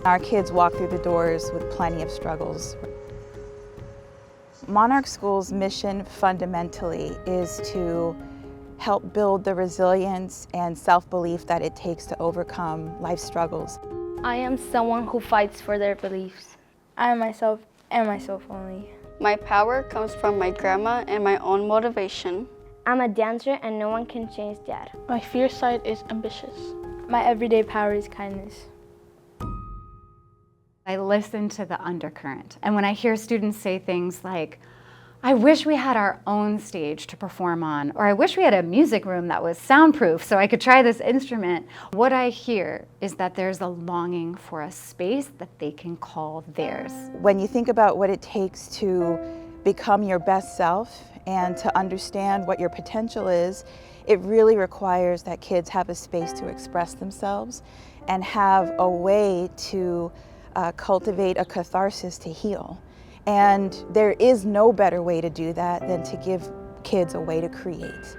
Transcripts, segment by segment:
Our kids walk through the doors with plenty of struggles. Monarch School's mission fundamentally is to help build the resilience and self-belief that it takes to overcome life's struggles. I am someone who fights for their beliefs. I am myself and myself only. My power comes from my grandma and my own motivation. I'm a dancer and no one can change that. My fierce side is ambitious. My everyday power is kindness. I listen to the undercurrent, and when I hear students say things like, I wish we had our own stage to perform on, or I wish we had a music room that was soundproof so I could try this instrument, what I hear is that there's a longing for a space that they can call theirs. When you think about what it takes to become your best self and to understand what your potential is, it really requires that kids have a space to express themselves and have a way to cultivate a catharsis to heal. And there is no better way to do that than to give kids a way to create.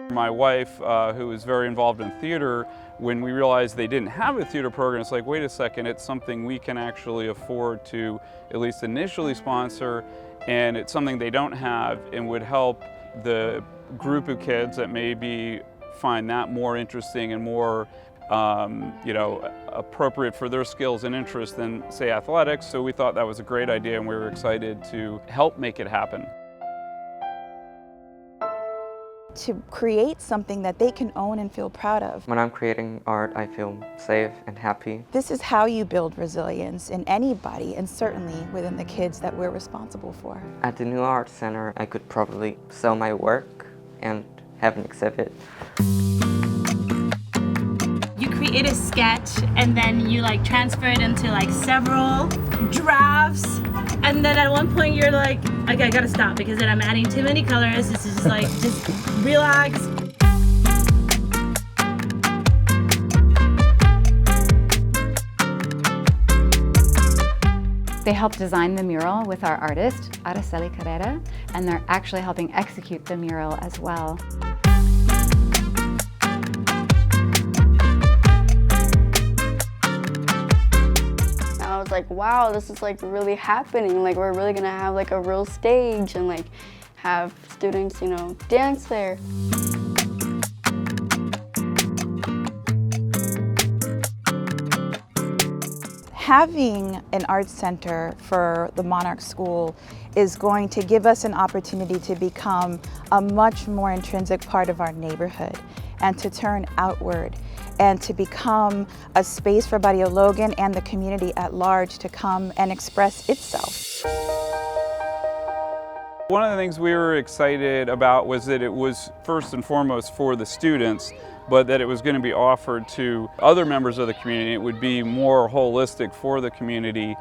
My wife, who is very involved in theater, when we realized they didn't have a theater program, it's like, wait a second, it's something we can actually afford to at least initially sponsor, and it's something they don't have and would help the group of kids that maybe find that more interesting and more appropriate for their skills and interests than, say, athletics. So we thought that was a great idea, and we were excited to help make it happen. To create something that they can own and feel proud of. When I'm creating art, I feel safe and happy. This is how you build resilience in anybody, and certainly within the kids that we're responsible for. At the new art center, I could probably sell my work and have an exhibit. You create a sketch and then you transfer it into several drafts, and then at one point you're like, okay, I gotta stop because then I'm adding too many colors. This is just relax. They helped design the mural with our artist, Araceli Carrera, and they're actually helping execute the mural as well. I was like, wow, this is really happening. We're really gonna have a real stage and have students, dance there. Having an arts center for the Monarch School is going to give us an opportunity to become a much more intrinsic part of our neighborhood and to turn outward and to become a space for Barrio Logan and the community at large to come and express itself. One of the things we were excited about was that it was first and foremost for the students, but that it was going to be offered to other members of the community. It would be more holistic for the community.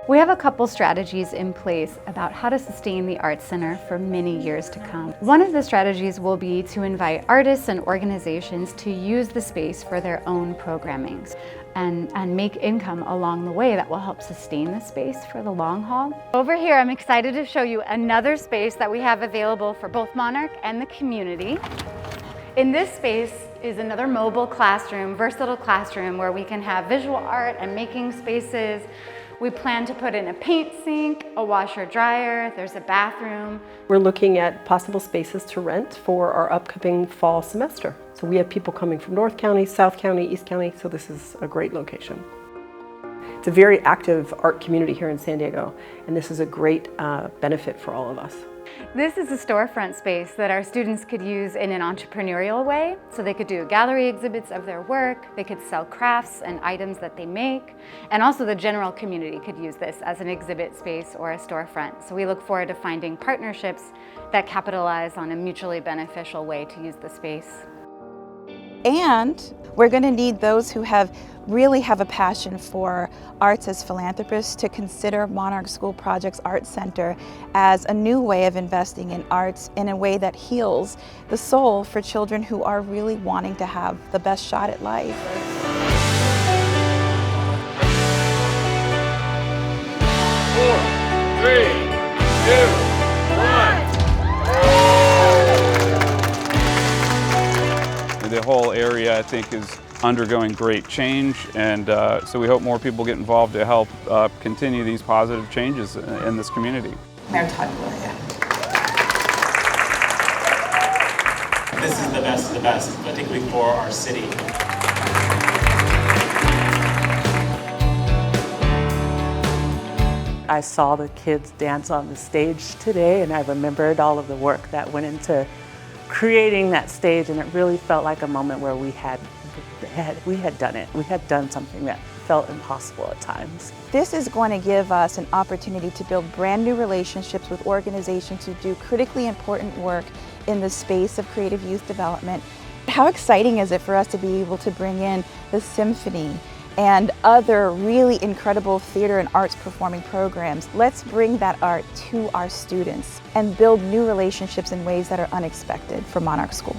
We have a couple strategies in place about how to sustain the Arts Center for many years to come. One of the strategies will be to invite artists and organizations to use the space for their own programmings and make income along the way that will help sustain the space for the long haul. Over here, I'm excited to show you another space that we have available for both Monarch and the community. In this space is another mobile classroom, versatile classroom, where we can have visual art and making spaces. We plan to put in a paint sink, a washer dryer, there's a bathroom. We're looking at possible spaces to rent for our upcoming fall semester. So we have people coming from North County, South County, East County, so this is a great location. It's a very active art community here in San Diego, and this is a great benefit for all of us. This is a storefront space that our students could use in an entrepreneurial way. So they could do gallery exhibits of their work, they could sell crafts and items that they make, and also the general community could use this as an exhibit space or a storefront. So we look forward to finding partnerships that capitalize on a mutually beneficial way to use the space. And we're going to need those who really have a passion for arts as philanthropists to consider Monarch School Project's Art Center as a new way of investing in arts in a way that heals the soul for children who are really wanting to have the best shot at life. The whole area, I think, is undergoing great change, and so we hope more people get involved to help continue these positive changes in this community. Mayor Todd Gloria. This is the best of the best, particularly for our city. I saw the kids dance on the stage today, and I remembered all of the work that went into creating that stage, and it really felt like a moment where we had done it. We had done something that felt impossible at times. This is going to give us an opportunity to build brand new relationships with organizations who do critically important work in the space of creative youth development. How exciting is it for us to be able to bring in the symphony and other really incredible theater and arts performing programs? Let's bring that art to our students and build new relationships in ways that are unexpected for Monarch School.